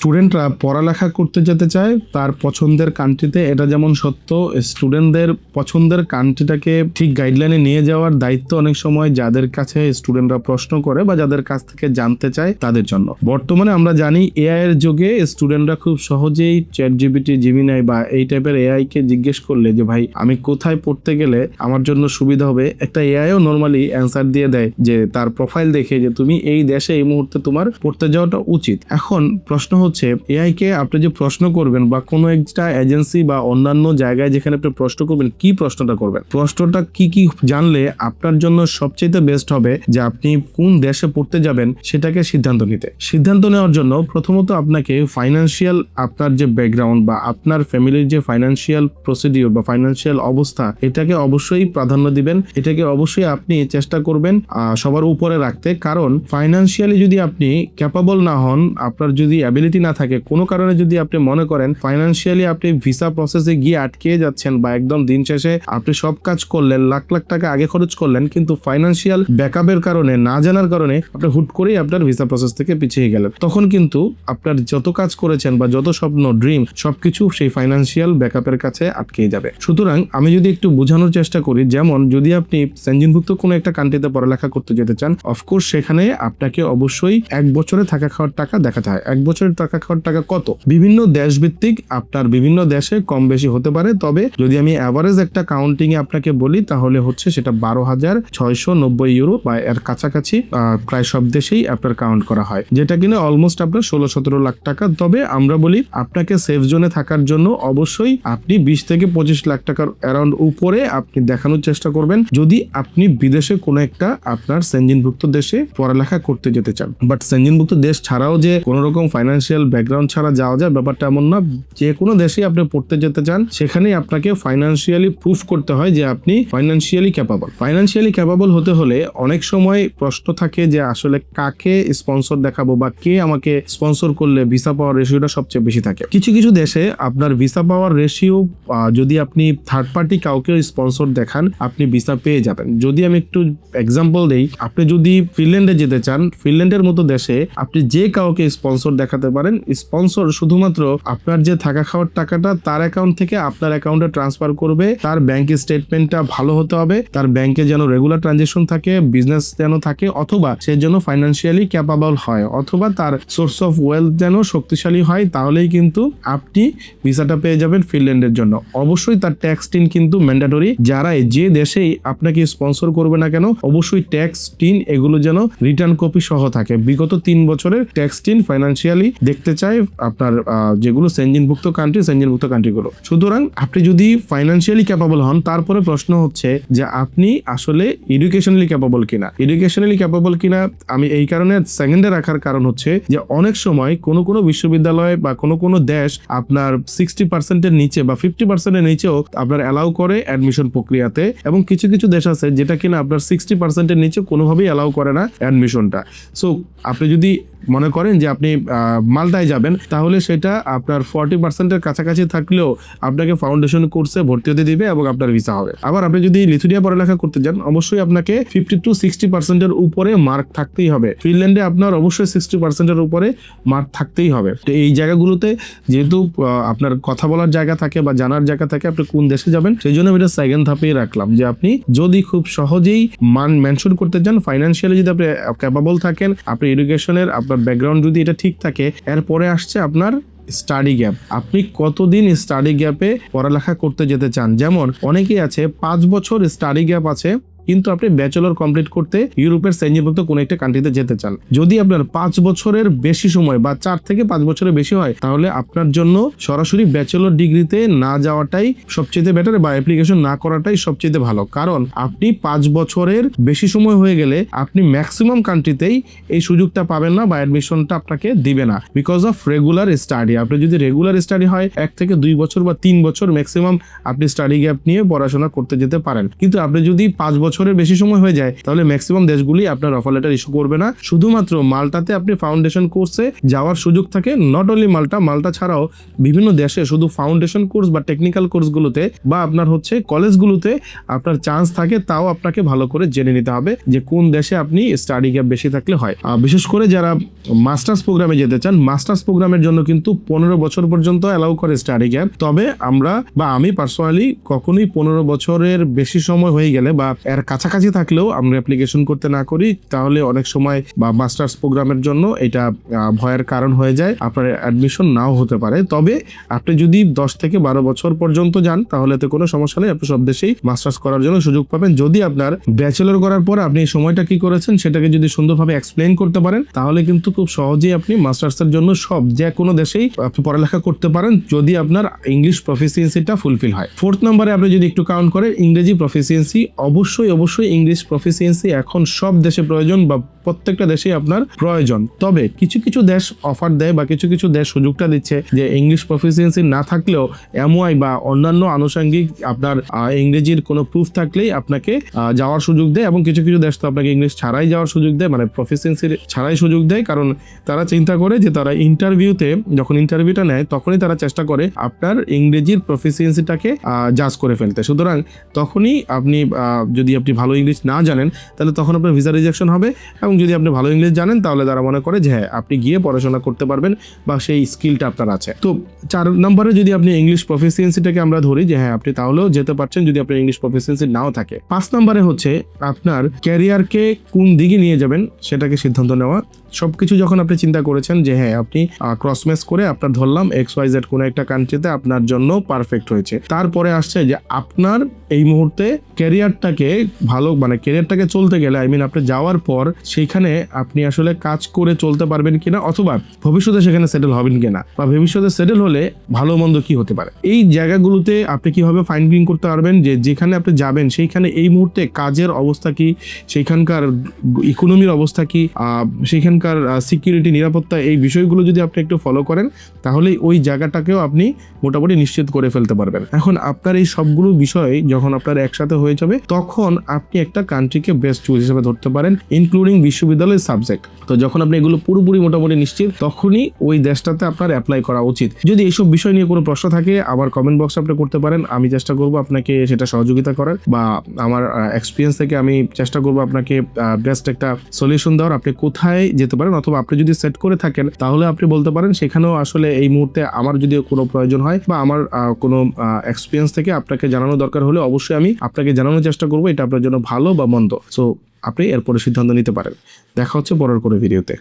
স্টুডেন্টরা পড়ালেখা করতে যেতে চায় তার পছন্দের কান্ট্রিতে, এটা যেমন সত্য, স্টুডেন্টদের পছন্দের কান্ট্রিটাকে ঠিক গাইডলাইনে নিয়ে যাওয়ার দায়িত্ব অনেক সময় যাদের কাছে স্টুডেন্টরা প্রশ্ন করে বা যাদের কাছ থেকে জানতে চায় তাদের জন্য। বর্তমানে আমরা জানি এআই এর যুগে স্টুডেন্টরা খুব সহজেই চ্যাটজিপিটি, জেমিনাই বা এই টাইপের এআই কে জিজ্ঞেস করলে যে ভাই আমি কোথায় পড়তে গেলে আমার জন্য সুবিধা হবে, একটা এআইও নরমালি অ্যান্সার দিয়ে দেয় যে তার প্রোফাইল দেখে যে তুমি এই দেশে এই মুহূর্তে তোমার পড়তে যাওয়াটা উচিত। এখন প্রশ্ন হচ্ছে এআই কে আপনি যে প্রশ্ন করবেন বা কোনো একটা এজেন্সি বা অন্যান্য জায়গায় যেখানে আপনি প্রশ্ন করবেন, কি প্রশ্নটা করবেন, প্রশ্নটা কি কি জানলে আপনার জন্য সবচেয়ে বেস্ট হবে যে আপনি কোন দেশে পড়তে যাবেন সেটাকে সিদ্ধান্ত নিতে। সিদ্ধান্ত নেওয়ার জন্য প্রথমত আপনাকে ফাইন্যান্সিয়াল, আপনার যে ব্যাকগ্রাউন্ড বা আপনার ফ্যামিলির যে ফাইন্যান্সিয়াল প্রসিডিওর বা ফাইন্যান্সিয়াল অবস্থা, এটাকে অবশ্যই প্রাধান্য দিবেন। এটাকে অবশ্যই আপনি চেষ্টা করবেন সবার উপরে রাখতে, কারণ ফাইন্যান্সিয়ালি যদি আপনি ক্যাপাবল না হন, আপনার যদি অ্যাবিলিটি না থাকে, কোনো কারণে যদি আপনি মনে করেন ফাইন্যান্সিয়ালি আপনি ভিসা প্রসেসে গিয়ে আটকে যাচ্ছেন বা একদম দিন শেষে আপনি সব কাজ করলেন, লাখ লাখ টাকা আগে খরচ করলেন, কিন্তু ফাইন্যান্সিয়াল ব্যাকআপের কারণে, না জানার কারণে আপনি হুট করেই আপনার ভিসা প্রসেস থেকে পিছিয়ে গেলেন, তখন কিন্তু আপনার যত কাজ করেছেন বা যত স্বপ্ন, ড্রিম, সবকিছু সেই ফাইন্যান্সিয়াল ব্যাকআপের কাছে আটকে যাবে। সুতরাং আমি যদি একটু বোঝানোর চেষ্টা করি, যেমন যদি আপনি সেনজিনভুক্ত কোনো একটা কান্ট্রিতে পড়ালেখা করতে যেতে চান, অফকোর্স সেখানে আপনাকে অবশ্যই 1 বছরে থাকা খাওয়ার টাকা দেখাতে হয়। 1 বছরের থাকা খাওয়ার টাকা কত, বিভিন্ন দেশ ভিত্তিক আপনার বিভিন্ন দেশে কম বেশি হতে পারে, তবে যদি আমি অ্যাভারেজ একটা কাউন্টিং এ আপনাকে বলি তাহলে হচ্ছে সেটা 12,690 ইউরো বা এর কাছাকাছি প্রায় সব দেশেই আপনার কাউন্ট করা হয়, যেটা কিনা অলমোস্ট আপনার 16-17 লাখ টাকা। তবে আমরা বলি আপনাকে সেফ জোনে থাকার জন্য অবশ্যই আপনি 20 থেকে 25 লাখ টাকার অ্যারাউন্ড উপরে আপনি দেখানোর চেষ্টা করবেন যদি আপনি বিদেশে কোনো একটা আপনার সেনজিনভুক্ত দেশে পড়ালেখা করতে যেতে চান। বাট সেনজিনভুক্ত দেশ ছাড়াও যে কোনো রকম ফাইন্যান্সিয়াল ব্যাকগ্রাউন্ড ছাড়া যাওয়া যায়, ব্যাপারটা এমন না। যে কোনো দেশেই আপনি পড়তে যেতে চান সেখানেই আপনাকে ফাইন্যান্সিয়ালি প্রুফ করতে হয় যে আপনি ফাইন্যান্সিয়ালি ক্যাপাবল। ফাইন্যান্সিয়ালি ক্যাপাবল হতে হলে অনেক সময় প্রশ্ন থাকে যে আসলে কাকে স্পন্সর দেখাবো বা কে আমাকে স্পন্সর করলে ভিসা পাওয়ার রেশিওটা সবচেয়ে বেশি থাকে। কিছু কিছু দেশে আপনার ভিসা পাওয়ার রেশিও, যদি আপনি থার্ড পার্টি কাউকে স্পন্সর দেখান আপনি ভিসা পেয়ে যাবেন। যদি আমি একটু এক্সাম্পল দেই, আপনি যদি ফিনল্যান্ডে যেতে চান, ফিনল্যান্ডের মতো দেশে আপনি যে কাউকে স্পন্সর দেখাতে পারেন, স্পন্সর শুধুমাত্র আপনার যে থাকা খাওয়ার টাকাটা তার অ্যাকাউন্ট থেকে আপনার অ্যাকাউন্টে ট্রান্সফার করবে। তার ব্যাংক স্টেটমেন্টটা ভালো হতে হবে, তার ব্যাংকে যেন রেগুলার ট্রানজেকশন থাকে, বিজনেস যেন থাকে, অথবা সে যেন ফাইন্যান্সিয়ালি ক্যাপাবল হয়, অথবা তার সোর্স অফ ওয়েলথ যেন শক্তিশালী হয়, তাহলেই কিন্তু আপনি ভিসাটা পেয়ে যাবেন ফিনল্যান্ডের জন্য। অবশ্যই তার ট্যাক্স টিন কিন্তু ম্যান্ডেটরি। যারা যে দেশেই আপনাকে স্পন্সর করবে না কেন, অবশ্যই ট্যাক্স টিন এগুলো যেন রিটার্ন কপি সহ থাকে। বিগত 3 বছরের ট্যাক্স টিন ফাইন্যান্সিয়ালি দেখতে চাই আপনার যেগুলো সেনজিনভুক্ত কান্ট্রিগুলো। সুতরাং আপনি যদি ফাইন্যান্সিয়ালি ক্যাপাবল হন, তারপরে প্রশ্ন হচ্ছে যে আপনি আসলে এডুকেশনালি ক্যাপাবল কিনা। আমি এই কারণে সেকেন্ডে রাখার কারণ হচ্ছে যে অনেক সময় কোনো বিশ্ববিদ্যালয় বা কোনো দেশ আপনার 60% নিচে বা 50% নিচেও আপনার অ্যালাউ করে অ্যাডমিশন প্রক্রিয়াতে, এবং কিছু কিছু দেশ আছে যেটা কিনা আপনার 60% নিচে কোনোভাবেই অ্যালাউ করে না অ্যাডমিশনটা। সো আপনি যদি মনে করেন যে আপনি মালটায় যাবেন, তাহলে সেটা আপনার 40% কাছাকাছি থাকলেও আপনাকে ফাউন্ডেশন কোর্সে ভর্তি হতে দিবে এবং আপনার ভিসা হবে। আবার আপনি যদি লিথুয়ানিয়া পড়ালেখা করতে যান, অবশ্যই আপনাকে 50 to 60% উপরে মার্ক থাকতেই হবে। ফিনল্যান্ডে আপনার অবশ্যই 60% উপরে মার্ক থাকতেই হবে। তো এই জায়গাগুলোতে যেহেতু আপনার কথা বলার জায়গা থাকে বা জানার জায়গা থাকে আপনি কোন দেশে যাবেন, সেই জন্য আমি এটা সেকেন্ড ধাপেই রাখলাম যে আপনি যদি খুব সহজেই মান মেনশন করতে চান, ফাইন্যান্সিয়ালি যদি আপনি ক্যাপাবল থাকেন, আপনি এডুকেশনের আপনার ব্যাকগ্রাউন্ড যদি এটা ঠিক থাকে, এরপরে আসছে আপনার স্টাডি গ্যাপ। আপনি কতদিন স্টাডি গ্যাপে পড়ালেখা করতে যেতে চান। যেমন অনেকেই আছে 5 বছর স্টাডি গ্যাপ আছে, কিন্তু আপনি ব্যাচেলর কমপ্লিট করতে ইউরোপের সেনজিনভুক্ত কোনো একটা কান্ট্রিতে যেতে চান। যদি আপনার 5 বছরের বেশি সময় বা 4 থেকে 5 বছরের বেশি হয়, তাহলে আপনার জন্য সরাসরি ব্যাচেলর ডিগ্রিতে না যাওয়াটাই সবচেয়ে বেটার বা অ্যাপ্লিকেশন না করাটাই সবচেয়ে ভালো। কারণ আপনি 5 বছরের বেশি সময় হয়ে গেলে আপনি ম্যাক্সিমাম কান্ট্রিতেই এই সুযোগটা পাবেন না বা অ্যাডমিশনটা আপনাকে দিবে না, বিকজ অফ রেগুলার স্টাডি। আপনি যদি রেগুলার স্টাডি হয় 1 থেকে 2 বছর বা 3 বছর ম্যাক্সিমাম আপনি স্টাডি গ্যাপ নিয়ে পড়াশোনা করতে যেতে পারেন। কিন্তু আপনি যদি 5 বছর বছরের বেশি সময় হয়ে যায় তাহলে ম্যাক্সিমাম দেশগুলি আপনার অফার লেটার ইস্যু করবে না। শুধুমাত্র মাল্টাতে আপনি ফাউন্ডেশন কোর্সে যাওয়ার সুযোগ থাকে। নট অনলি মাল্টা ছাড়াও বিভিন্ন দেশে শুধু ফাউন্ডেশন কোর্স বা টেকনিক্যাল কোর্সগুলোতে বা আপনার হচ্ছে কলেজগুলোতে আপনার চান্স থাকে, তাও আপনাকে ভালো করে জেনে নিতে হবে যে কোন দেশে আপনি স্টাডি গ্যাপ বেশি থাকলে হয়। বিশেষ করে যারা মাস্টার্স প্রোগ্রামে যেতে চান, মাস্টার্স প্রোগ্রামের জন্য কিন্তু 15 বছর পর্যন্ত অ্যালাউ করে স্টাডি গ্যাপ। তবে আমি পার্সোনালি কখনোই 15 বছরের বেশি সময় হয়ে গেলে বা এর কাছাকাছি থাকলেও আমরা অ্যাপ্লিকেশন করতে না করি, তাহলে অনেক সময় বা মাস্টার্স প্রোগ্রামের জন্য এটা ভয়ের কারণ হয়ে যায়, আপনার অ্যাডমিশন নাও হতে পারে। তবে আপনি যদি 10 থেকে 12 বছর পর্যন্ত যান তাহলে তো কোনো সমস্যা নেই, আপনি সব দেশেই মাস্টার্স করার জন্য সুযোগ পাবেন। যদি আপনার ব্যাচেলর করার পর আপনি এই সময়টা কি করেছেন সেটাকে যদি সুন্দরভাবে এক্সপ্লেইন করতে পারেন তাহলে কিন্তু খুব সহজেই আপনি মাস্টার্সের জন্য যে কোনো দেশেই আপনি পড়ালেখা করতে পারেন, যদি আপনার ইংলিশ প্রফিসিয়েন্সিটা ফুলফিল হয়। 4th নম্বরে আপনি যদি একটু কাউন্ট করেন ইংরেজি প্রফিসিয়েন্সি, অবশ্যই ইংলিশ প্রফিসিয়েন্সি এখন সব দেশে প্রয়োজন বা প্রত্যেকটা দেশেই আপনার প্রয়োজন। তবে কিছু কিছু দেশ অফার দেয় বা কিছু কিছু দেশ সুযোগটা দিচ্ছে যে ইংলিশ প্রফিসিয়েন্সি না থাকলেও এমওআই বা অন্যান্য আনুষঙ্গিক আপনার ইংরেজির কোনো প্রুফ থাকলেই আপনাকে যাওয়ার সুযোগ দেয়। এবং কিছু কিছু দেশ তো আপনাকে ইংলিশ ছাড়াই যাওয়ার সুযোগ দেয়, মানে প্রফিসিয়েন্সি ছাড়াই সুযোগ দেয়, কারণ তারা চিন্তা করে যে তারা যখন ইন্টারভিউটা নেয় তখনই তারা চেষ্টা করে আপনার ইংরেজির প্রফিসিয়েন্সিটাকে জাজ করে ফেলতে। সুতরাং তখনই যদি আপনি ভালো ইংলিশ না জানেন তাহলে তখন আপনার ভিসা রিজেকশন হবে, এবং যদি আপনি ভালো ইংলিশ জানেন তাহলে তারা মনে করে যে হ্যাঁ আপনি গিয়ে পড়াশোনা করতে পারবেন বা সেই স্কিলটা আপনার আছে। তো 4 নম্বরে যদি আপনি ইংলিশ প্রফিসিয়েন্সিটাকে আমরা ধরি যে হ্যাঁ আপনি তাহলেও যেতে পারছেন যদি আপনার ইংলিশ প্রফিসিয়েন্সি নাও থাকে। 5 নম্বরে হচ্ছে আপনার ক্যারিয়ারকে কোন দিকে নিয়ে যাবেন সেটাকে সিদ্ধান্ত নেওয়া। সবকিছু যখন আপনি চিন্তা করেছেন যে হ্যাঁ আপনি ক্রস ম্যাচ করে আপনার ধরলাম XYZ কোনো একটা কান্ট্রিতে আপনার জন্য পারফেক্ট হয়েছে, তারপরে আসছে যে আপনার এই মুহূর্তে ক্যারিয়ারটাকে চলতে গেলে আপনি যাওয়ার পর সেইখানে আপনি আসলে কাজ করে চলতে পারবেন কিনা, অথবা ভবিষ্যতে সেখানে সেটেল হবেন কিনা, বা ভবিষ্যতে সেটেল হলে ভালো মন্দ কি হতে পারে। এই জায়গাগুলোতে আপনি কিভাবে ফাইন্ডিং করতে পারবেন যে যেখানে আপনি যাবেন সেইখানে এই মুহূর্তে কাজের অবস্থা কি, সেইখানকার ইকোনমির অবস্থা কি, সেইখানকার সিকিউরিটি, নিরাপত্তা, এই বিষয়গুলো যদি আপনি একটু ফলো করেন তাহলে ওই জায়গাটাকেও আপনি মোটামুটি নিশ্চিত করে ফেলতে পারবেন। এখন আপনার এই সবগুলো বিষয় যখন আপনার একসাথে হয়ে যাবে তখন আপনি একটা কান্ট্রিকে বেস্ট চুজ হিসেবে ধরতে পারেন, ইনক্লুডিং বিশ্ববিদ্যালয়ের সাবজেক্ট। তো যখন আপনি এগুলো পুরোপুরি মোটামুটি নিশ্চিত তখনই ওই দেশটাতে আপনার অ্যাপ্লাই করা উচিত। যদি এইসব বিষয় নিয়ে কোনো প্রশ্ন থাকে আমার কমেন্ট বক্সে আপনি করতে পারেন, আমি চেষ্টা করবো আপনাকে সেটা সহযোগিতা করার, বা আমার এক্সপিরিয়েন্স থেকে আমি চেষ্টা করবো আপনাকে বেস্ট একটা সলিউশন দেওয়ার আপনি কোথায় যেতে পারেন। অথবা আপনি যদি সেট করে থাকেন তাহলে আপনি বলতে পারেন সেখানেও আসলে এই মুহূর্তে আমার যদি কোনো প্রয়োজন হয় বা আমার কোনো এক্সপিরিয়েন্স থেকে আপনাকে জানানো দরকার হলে অবশ্যই আমি আপনাকে জানানোর চেষ্টা করবো এটা আপনার জন্য ভালো বা মন্দ। সো আপনি এরপরে সিদ্ধান্ত নিতে পারেন। দেখা হচ্ছে পরের কোনো ভিডিওতে।